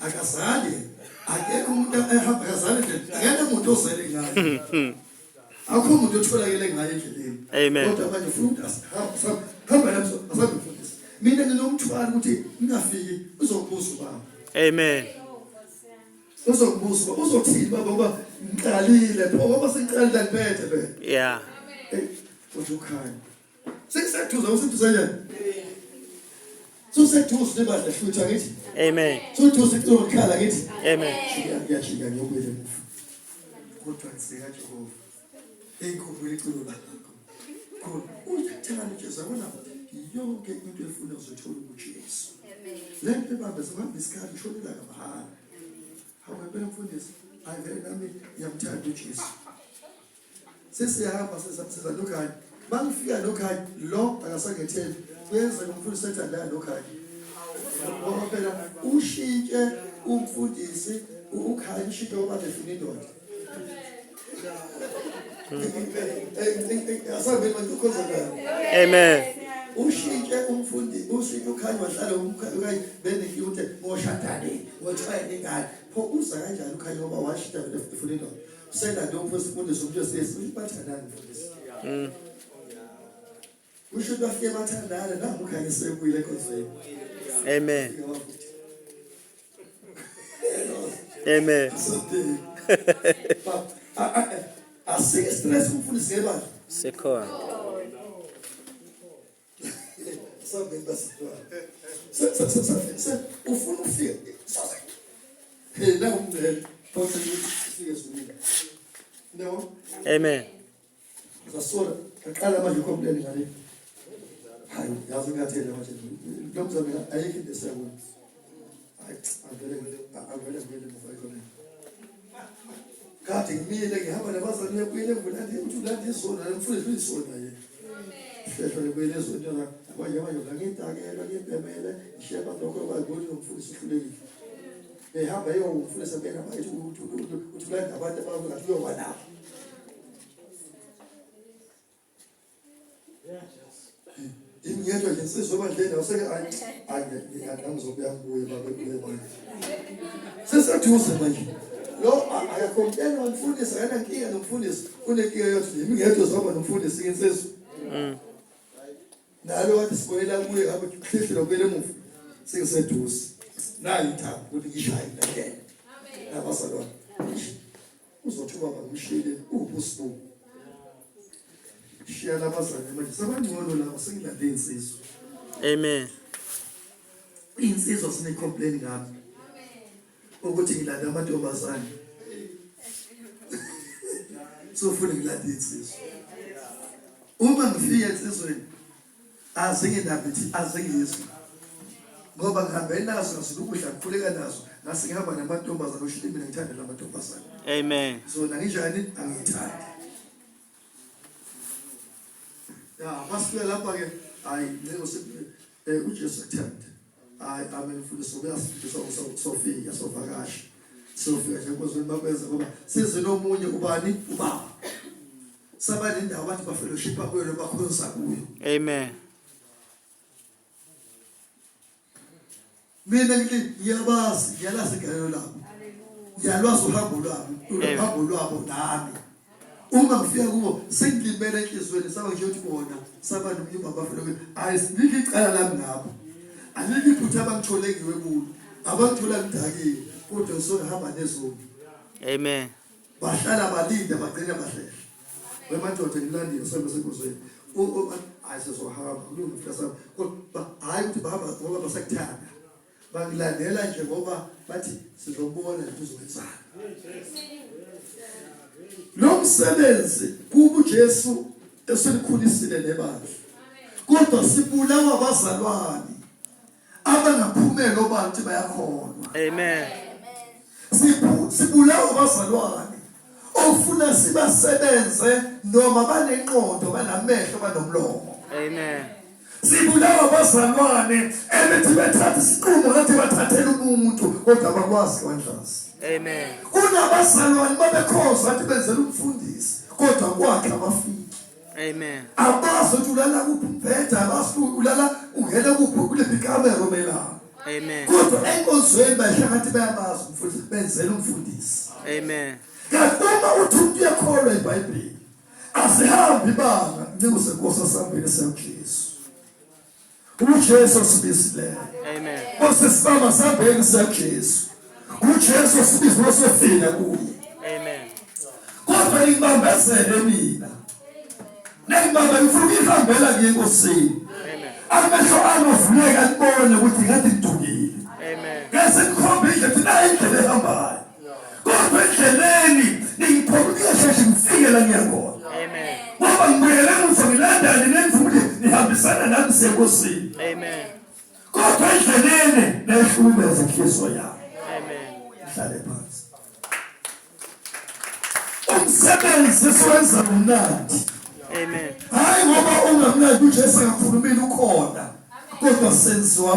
akazali akekho umuntu ehamba akazali akekho umuntu osele ngayo akho umuntu otholakele ngayo endleleni Amen. kodwa manje ufuna hamba lapho asabefundisa mina nginomthwalo ukuthi ngingafiki uzokubuza ubaba. Amen. Uzokubuza uzothini baba ngoba ngiqalile pho ngoba sengiqalile ngiphethe be. Yeah. Uzokhanya sekusethuza usethuza njani sosethuza lebadla futhi akithi. Amen. Sothuza ikukhala akithi. Amen. Ngiyashika ngiyobuyela emuva kodwa ngiseka Jehova enkukhu liculu lakho kodwa uyathanda Jesu wena yonke into efuna uzothola kuJesu. Lento baba sibamba isikhathi ushonela kabahala. Hawe phela mfundisi ayivele nami ngiyamthanda uJesu. Sesiyahamba sesiza lokhaya bangifika lokhaya lo akasangetheni kwenza umfundisi ethanda lokhaya. Ngoba phela ushintshe umfundisi ukhaya ushintshe ngoba efuna indoda. Asabe manje ukhoza ngayo. Amen. Ushintshe umfundi ushintshe ukhanya wahlala umkhaya bene ukuthi ngoshadane ngothwele ngani pho uza kanjani ukhanya ngoba washintsha vele efuna indoda. Sena lo mfundisi umuntu sesibathandana mfundisi. Usho bafike bathandana nami ukhanya sekuyile ekhosini. Amen. Amen. Asike stress umfundisi ngebala. Sekhona. Sabe basitwa. Ufuna ufika. Hey la umdele. Photo ufike zumile. No. Amen. Zasora aqala manje complain ngale. Hayi yazi ngathela manje. Lomzana ayikho into esiyabona. Avele mufayikona. Kade ngimile ngihamba nabazali uyakuyile ngulandi ukuthi ulandi isona mfundisi isona ye. Hlehlo lebuyele isona abanye ngangitakela ngibemele isheba lokho bayibona umfundisi uhlulekile. Ehamba yo umfundisi abena bayithi uthi ulanda abantu abangathi uyoba nabo. Ingiyedwa nje sizobandlela useke angizobuya ngibuye babe. Sesathuza manje. Lo ayakompena umfundisi ayana nkinga nomfundisi unenkinga yokuthi ngiyedwa zoba nomfundisi insizwe. Nalo wathi sibonela kuye ngabe kuhlehle lokele emuva sengiseduze. Nayi ithaba ukuthi ngishaye ngene. Amen. Abasalwana. Uzothuba bamshile ubusibu. Shiya labazali manje sabangcono labo sengilande insizwe. Amen. Insizwe sine complain ngabe. Amen. Ukuthi ngilande amantombazane. Sofuna ngilande insizwe. Uma ngifika insizweni azingizwe. Ngoba ngihambe nazo ngasukudla ngikhuleka nazo ngasingihamba namantombazane ushithi mina ngithanda lamantombazane. Amen. So nanginjani angithandi. Ya masifika lapha ke hayi lelo uJesu uthanda. Hayi amen mfundisi ubuyasifundisa sofika sovakasha. Sofika nje kozweni bakwenza ngoba size nomunye ubani ubaba. Saba nendawo abantu ba fellowship kuyo bakhonza kuyo. Amen. Mina ngiyabazi ngiyalazi igalelo labo. Ngiyalwazi uhambo lwabo nami. Uma ngifika kubo sengilibele enhlizweni saba nje uthi bona saba nomnyumba bafuna ayisibiki icala lami ngabo. Anike iphutha abangithole ngiwe kulo. Abangithola ngidakile kodwa ngisonahamba nezoni. Amen. Bahlala balinda bagcina bahlehla. Wemadoda ngilandile sembe senkozweni. Ayisezohamba kulungile mfasa kodwa hayi ukuthi bahamba ngoba basakuthanda. Bangilandela nje ngoba bathi sizobona uzowenzana. Lo msebenzi kuba uJesu eselikhulisile nebandla. Kodwa sibulawa abazalwane abangaphumela obantu bayakholwa. Amen. Sibulawa abazalwane ofuna sibasebenze noma banenqondo banamehlo banomlomo. Amen. Sibulawa abazalwane ebethi bethatha isiqumo ngathi bathathela umuntu kodwa abakwazi kandlazi. Amen. Kunabazalwane babekhoza ukuthi benzele umfundisi kodwa kwakhe abafiki. Amen. Abazo ulala kuphi umphetha abasu ulala ungena kuphi kule kamera melana. Amen. Kodwa enkonzweni bahlakathi bayamazi umfundisi benzela umfundisi. Amen. Kanti uma uthi umuntu uyakholwa eBhayibheli asihambi ibanga ncike senkosi asambeni seJesu. uJesu sibisileyo. Amen. Osisibamba sambeni seJesu. uJesu sibisi osefika kuye. Amen. Kodwa ingibambezele mina. Nengibamba ngifuna ihambela ngenkosini. Amen. Amehlo anovuleka libone ukuthi ngathi ngidukile. Amen. Ngase ngikhombe indlela nayo indlela ehambayo. Kodwa endleleni ngiphokudika sheshe ngifike la ngiyakona. Amen. Ngoba ngibuyele emuva ngilandane nemfundo nihambisana nami senkosini. Amen. Kodwa endleleni nehlukumeza inhliziyo yami. Amen. Hlale phansi. Umsebenzi siwenza umnandi. Amen. Hayi ngoba ungamnandi uJesu akakhulumile ukhona. Kodwa senziwa